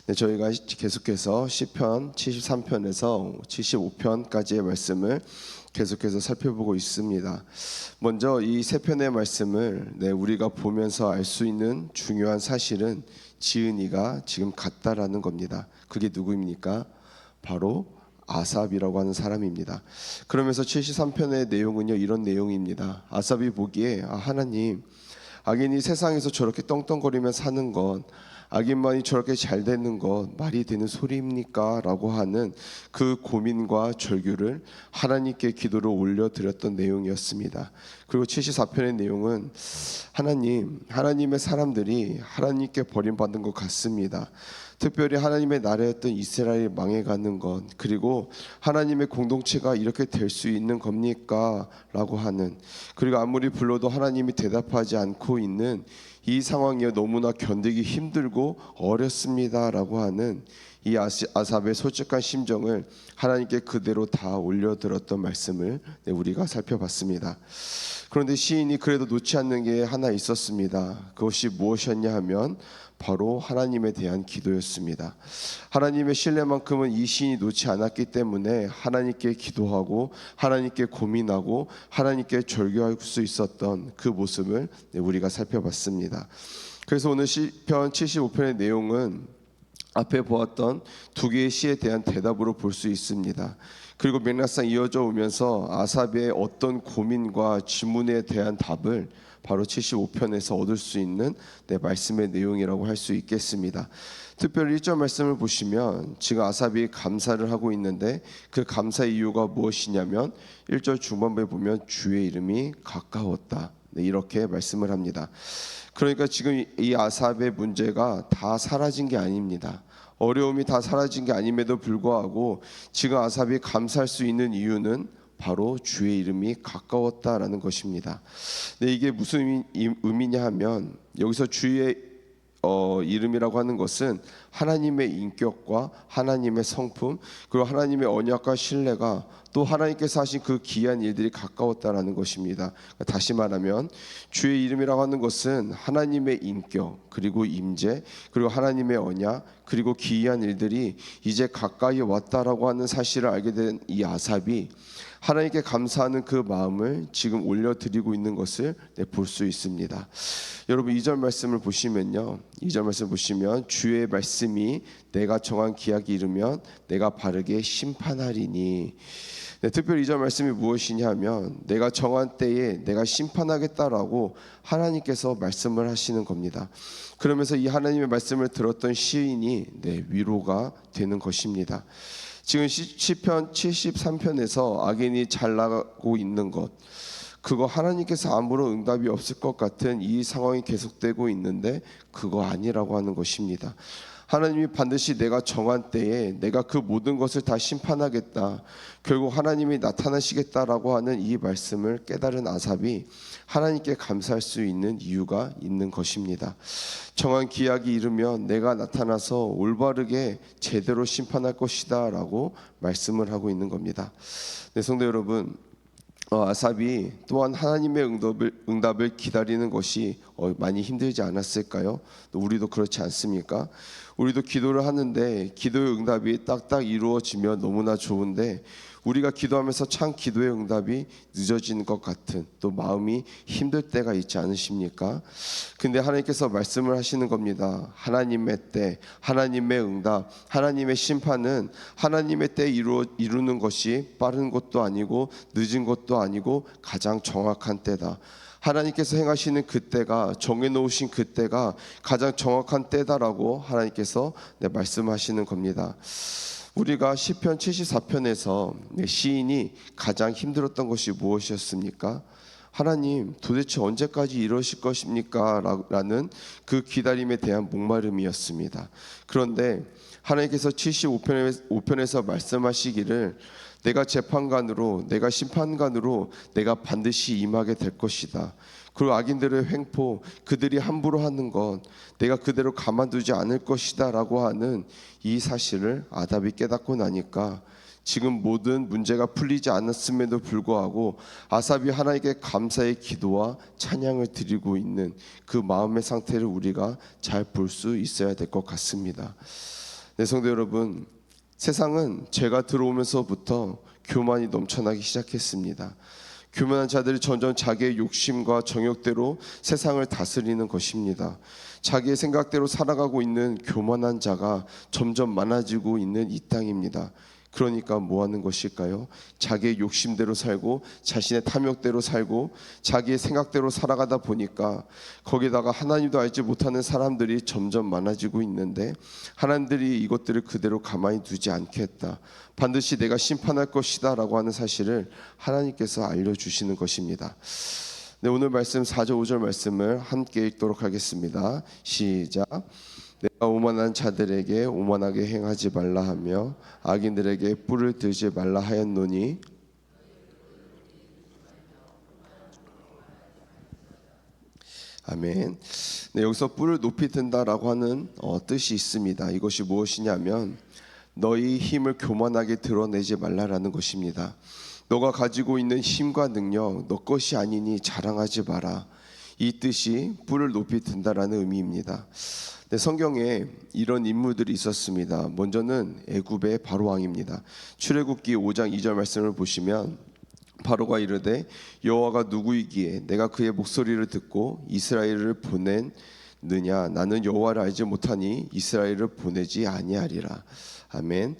네, 저희가 계속해서 시편 73편에서 75편까지의 말씀을 계속해서 살펴보고 있습니다. 먼저 이 세 편의 말씀을 우리가 보면서 알 수 있는 중요한 사실은 지은이가 지금 갔다라는 겁니다. 그게 누구입니까? 바로 아삽이라고 하는 사람입니다. 그러면서 73편의 내용은요, 이런 내용입니다. 아삽이 보기에 하나님, 악인이 세상에서 저렇게 떵떵거리며 사는 건, 악인만이 저렇게 잘 되는 것 말이 되는 소리입니까? 라고 하는 그 고민과 절규를 하나님께 기도를 올려드렸던 내용이었습니다. 그리고 74편의 내용은 하나님의 사람들이 하나님께 버림받은 것 같습니다. 특별히 하나님의 나라였던 이스라엘이 망해가는 것, 그리고 하나님의 공동체가 이렇게 될 수 있는 겁니까? 라고 하는, 그리고 아무리 불러도 하나님이 대답하지 않고 있는 이 상황이 너무나 견디기 힘들고 어렵습니다 라고 하는 이 아삽의 솔직한 심정을 하나님께 그대로 다 올려드렸던 말씀을 우리가 살펴봤습니다. 그런데 시인이 그래도 놓지 않는 게 하나 있었습니다. 그것이 무엇이었냐 하면 바로 하나님에 대한 기도였습니다. 하나님의 신뢰만큼은 이 시인이 놓지 않았기 때문에 하나님께 기도하고 하나님께 고민하고 하나님께 절규할 수 있었던 그 모습을 우리가 살펴봤습니다. 그래서 오늘 시편 75편의 내용은 앞에 보았던 두 개의 시에 대한 대답으로 볼 수 있습니다. 그리고 맥락상 이어져 오면서 아삽의 어떤 고민과 질문에 대한 답을 바로 75편에서 얻을 수 있는 말씀의 내용이라고 할 수 있겠습니다. 특별히 1절 말씀을 보시면 지금 아삽이 감사를 하고 있는데 그 감사의 이유가 무엇이냐면 1절 중반부에 보면 주의 이름이 가까웠다, 이렇게 말씀을 합니다. 그러니까 지금 이 아삽의 문제가 다 사라진 게 아닙니다. 어려움이 다 사라진 게 아님에도 불구하고 지금 아삽이 감사할 수 있는 이유는 바로 주의 이름이 가까웠다라는 것입니다. 근데 이게 무슨 의미냐 하면 여기서 주의 이름이라고 하는 것은 하나님의 인격과 하나님의 성품, 그리고 하나님의 언약과 신뢰가 또 하나님께서 하신 그 귀한 일들이 가까웠다라는 것입니다. 다시 말하면 주의 이름이라고 하는 것은 하나님의 인격, 그리고 임재, 그리고 하나님의 언약, 그리고 귀한 일들이 이제 가까이 왔다라고 하는 사실을 알게 된 이 아삽이 하나님께 감사하는 그 마음을 지금 올려드리고 있는 것을 볼 수 있습니다. 여러분 2절 말씀을 보시면요, 2절 말씀 보시면 주의 말씀이 내가 정한 기약이 이르면 내가 바르게 심판하리니, 특별히 2절 말씀이 무엇이냐 하면 내가 정한 때에 내가 심판하겠다라고 하나님께서 말씀을 하시는 겁니다. 그러면서 이 하나님의 말씀을 들었던 시인이 위로가 되는 것입니다. 지금 시편 73편에서 악인이 잘 나가고 있는 것, 그거 하나님께서 아무런 응답이 없을 것 같은 이 상황이 계속되고 있는데 그거 아니라고 하는 것입니다. 하나님이 반드시 내가 정한 때에 내가 그 모든 것을 다 심판하겠다, 결국 하나님이 나타나시겠다라고 하는 이 말씀을 깨달은 아삽이 하나님께 감사할 수 있는 이유가 있는 것입니다. 정한 기약이 이르면 내가 나타나서 올바르게 제대로 심판할 것이다 라고 말씀을 하고 있는 겁니다. 성도 여러분, 아삽이 또한 하나님의 응답을 기다리는 것이 많이 힘들지 않았을까요? 우리도 그렇지 않습니까? 우리도 기도를 하는데 기도의 응답이 딱딱 이루어지면 너무나 좋은데 우리가 기도하면서 참 기도의 응답이 늦어지는 것 같은 또 마음이 힘들 때가 있지 않으십니까? 근데 하나님께서 말씀을 하시는 겁니다. 하나님의 때, 하나님의 응답, 하나님의 심판은 하나님의 때에 이루는 것이 빠른 것도 아니고 늦은 것도 아니고 가장 정확한 때다. 하나님께서 행하시는 그때가, 정해놓으신 그때가 가장 정확한 때다라고 하나님께서 말씀하시는 겁니다. 우리가 시편 74편에서 시인이 가장 힘들었던 것이 무엇이었습니까? 하나님, 도대체 언제까지 이러실 것입니까? 라는 그 기다림에 대한 목마름이었습니다. 그런데 하나님께서 75편에서 말씀하시기를 내가 재판관으로, 내가 심판관으로 내가 반드시 임하게 될 것이다. 그리고 악인들의 횡포, 그들이 함부로 하는 것 내가 그대로 가만두지 않을 것이다 라고 하는 이 사실을 아삽이 깨닫고 나니까 지금 모든 문제가 풀리지 않았음에도 불구하고 아삽이 하나님께 감사의 기도와 찬양을 드리고 있는 그 마음의 상태를 우리가 잘 볼 수 있어야 될 것 같습니다. 네, 성도 여러분, 세상은 죄가 들어오면서부터 교만이 넘쳐나기 시작했습니다. 교만한 자들이 점점 자기의 욕심과 정욕대로 세상을 다스리는 것입니다. 자기의 생각대로 살아가고 있는 교만한 자가 점점 많아지고 있는 이 땅입니다. 그러니까 뭐 하는 것일까요? 자기의 욕심대로 살고 자신의 탐욕대로 살고 자기의 생각대로 살아가다 보니까 거기다가 하나님도 알지 못하는 사람들이 점점 많아지고 있는데, 하나님들이 이것들을 그대로 가만히 두지 않겠다, 반드시 내가 심판할 것이다 라고 하는 사실을 하나님께서 알려주시는 것입니다. 네, 오늘 말씀 4절 5절 말씀을 함께 읽도록 하겠습니다. 시작. 내가 오만한 자들에게 오만하게 행하지 말라 하며 악인들에게 뿔을 들지 말라 하였노니. 아멘. 네, 여기서 뿔을 높이 든다라고 하는 뜻이 있습니다. 이것이 무엇이냐면 너희 힘을 교만하게 드러내지 말라라는 것입니다. 너가 가지고 있는 힘과 능력 너 것이 아니니 자랑하지 마라. 이 뜻이 뿔을 높이 든다라는 의미입니다. 네, 성경에 이런 인물들이 있었습니다. 먼저는 애굽의 바로 왕입니다. 출애굽기 5장 2절 말씀을 보시면 바로가 이르되 여호와가 누구이기에 내가 그의 목소리를 듣고 이스라엘을 보냈느냐. 나는 여호와를 알지 못하니 이스라엘을 보내지 아니하리라. 아멘.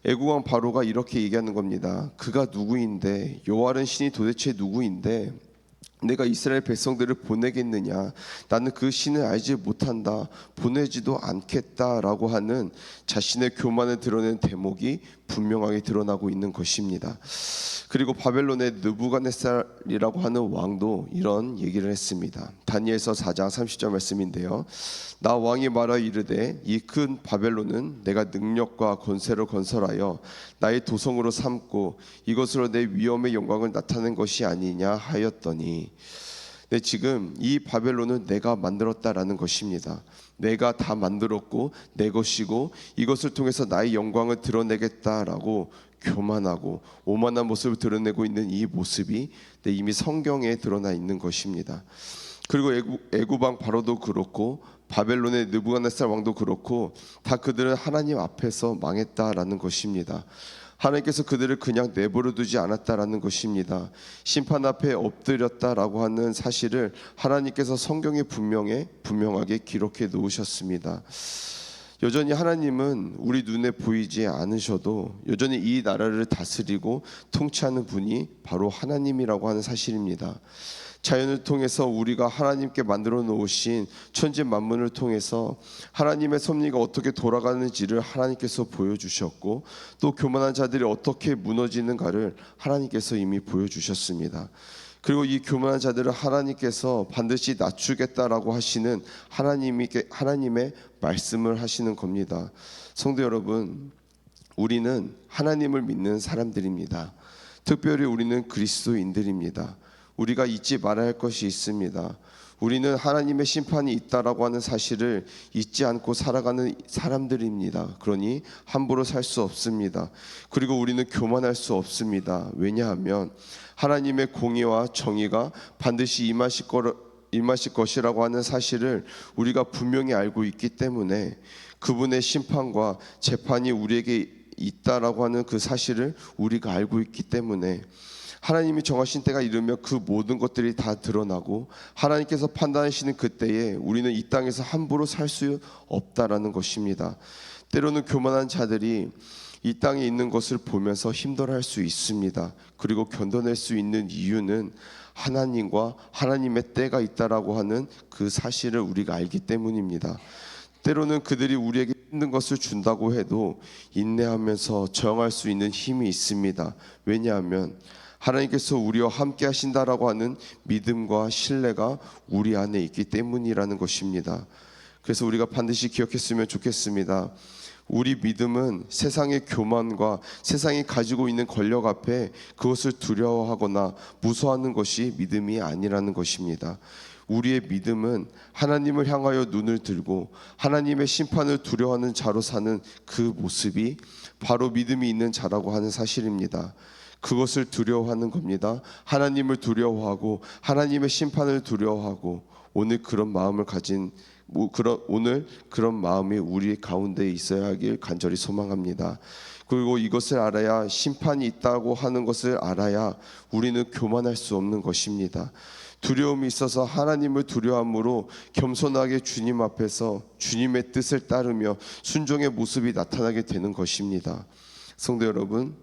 애굽 왕 바로가 이렇게 얘기하는 겁니다. 그가 누구인데, 여호와는 신이 도대체 누구인데 내가 이스라엘 백성들을 보내겠느냐. 나는 그 신을 알지 못한다, 보내지도 않겠다라고 하는 자신의 교만을 드러낸 대목이 분명하게 드러나고 있는 것입니다. 그리고 바벨론의 느부갓네살이라고 하는 왕도 이런 얘기를 했습니다. 다니엘서 4장 30절 말씀인데요. 나 왕이 말하 이르되 이 큰 바벨론은 내가 능력과 권세로 건설하여 나의 도성으로 삼고 이것으로 내 위엄의 영광을 나타낸 것이 아니냐 하였더니. 네, 지금 이 바벨론은 내가 만들었다라는 것입니다. 내가 다 만들었고 내 것이고 이것을 통해서 나의 영광을 드러내겠다라고 교만하고 오만한 모습을 드러내고 있는 이 모습이 이미 성경에 드러나 있는 것입니다. 그리고 애굽 왕 바로도 그렇고 바벨론의 느부갓네살 왕도 그렇고 다 그들은 하나님 앞에서 망했다라는 것입니다. 하나님께서 그들을 그냥 내버려 두지 않았다라는 것입니다. 심판 앞에 엎드렸다라고 하는 사실을 하나님께서 성경에 분명하게 기록해 놓으셨습니다. 여전히 하나님은 우리 눈에 보이지 않으셔도 여전히 이 나라를 다스리고 통치하는 분이 바로 하나님이라고 하는 사실입니다. 자연을 통해서 우리가 하나님께 만들어 놓으신 천지 만물을 통해서 하나님의 섭리가 어떻게 돌아가는지를 하나님께서 보여주셨고, 또 교만한 자들이 어떻게 무너지는가를 하나님께서 이미 보여주셨습니다. 그리고 이 교만한 자들을 하나님께서 반드시 낮추겠다라고 하시는 하나님의 말씀을 하시는 겁니다. 성도 여러분, 우리는 하나님을 믿는 사람들입니다. 특별히 우리는 그리스도인들입니다. 우리가 잊지 말아야 할 것이 있습니다. 우리는 하나님의 심판이 있다라고 하는 사실을 잊지 않고 살아가는 사람들입니다. 그러니 함부로 살 수 없습니다. 그리고 우리는 교만할 수 없습니다. 왜냐하면 하나님의 공의와 정의가 반드시 임하실 것이라고 하는 사실을 우리가 분명히 알고 있기 때문에 그분의 심판과 재판이 우리에게 있다라고 하는 그 사실을 우리가 알고 있기 때문에 하나님이 정하신 때가 이르면 그 모든 것들이 다 드러나고 하나님께서 판단하시는 그때에 우리는 이 땅에서 함부로 살 수 없다라는 것입니다. 때로는 교만한 자들이 이 땅에 있는 것을 보면서 힘들어할 수 있습니다. 그리고 견뎌낼 수 있는 이유는 하나님과 하나님의 때가 있다라고 하는 그 사실을 우리가 알기 때문입니다. 때로는 그들이 우리에게 힘든 것을 준다고 해도 인내하면서 저항할 수 있는 힘이 있습니다. 왜냐하면 하나님께서 우리와 함께 하신다라고 하는 믿음과 신뢰가 우리 안에 있기 때문이라는 것입니다. 그래서 우리가 반드시 기억했으면 좋겠습니다. 우리 믿음은 세상의 교만과 세상이 가지고 있는 권력 앞에 그것을 두려워하거나 무서워하는 것이 믿음이 아니라는 것입니다. 우리의 믿음은 하나님을 향하여 눈을 들고 하나님의 심판을 두려워하는 자로 사는 그 모습이 바로 믿음이 있는 자라고 하는 사실입니다. 그것을 두려워하는 겁니다. 하나님을 두려워하고 하나님의 심판을 두려워하고 오늘 그런 마음을 가진 오늘 그런 마음이 우리 가운데 있어야 하길 간절히 소망합니다. 그리고 이것을 알아야, 심판이 있다고 하는 것을 알아야 우리는 교만할 수 없는 것입니다. 두려움이 있어서 하나님을 두려워함으로 겸손하게 주님 앞에서 주님의 뜻을 따르며 순종의 모습이 나타나게 되는 것입니다. 성도 여러분,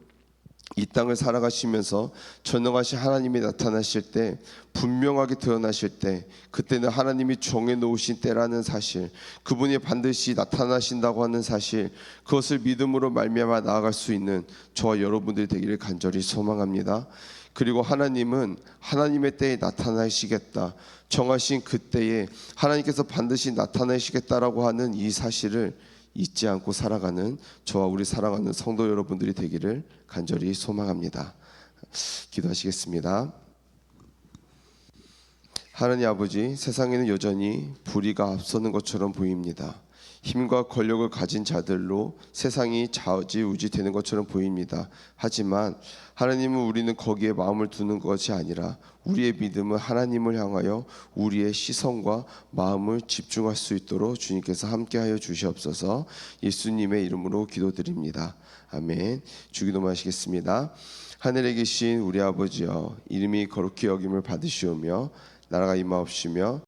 이 땅을 살아가시면서 전능하신 하나님이 나타나실 때, 분명하게 드러나실 때, 그때는 하나님이 정해놓으신 때라는 사실, 그분이 반드시 나타나신다고 하는 사실, 그것을 믿음으로 말미암아 나아갈 수 있는 저와 여러분들이 되기를 간절히 소망합니다. 그리고 하나님은 하나님의 때에 나타나시겠다, 정하신 그때에 하나님께서 반드시 나타나시겠다라고 하는 이 사실을 잊지 않고 살아가는 저와 우리 사랑하는 성도 여러분들이 되기를 간절히 소망합니다. 기도하시겠습니다. 하나님 아버지, 세상에는 여전히 불의가 앞서는 것처럼 보입니다. 힘과 권력을 가진 자들로 세상이 좌지우지 되는 것처럼 보입니다. 하지만 하나님은, 우리는 거기에 마음을 두는 것이 아니라 우리의 믿음은 하나님을 향하여 우리의 시선과 마음을 집중할 수 있도록 주님께서 함께하여 주시옵소서. 예수님의 이름으로 기도드립니다. 아멘. 주기도 마시겠습니다. 하늘에 계신 우리 아버지여, 이름이 거룩히 여김을 받으시오며 나라가 임하옵시며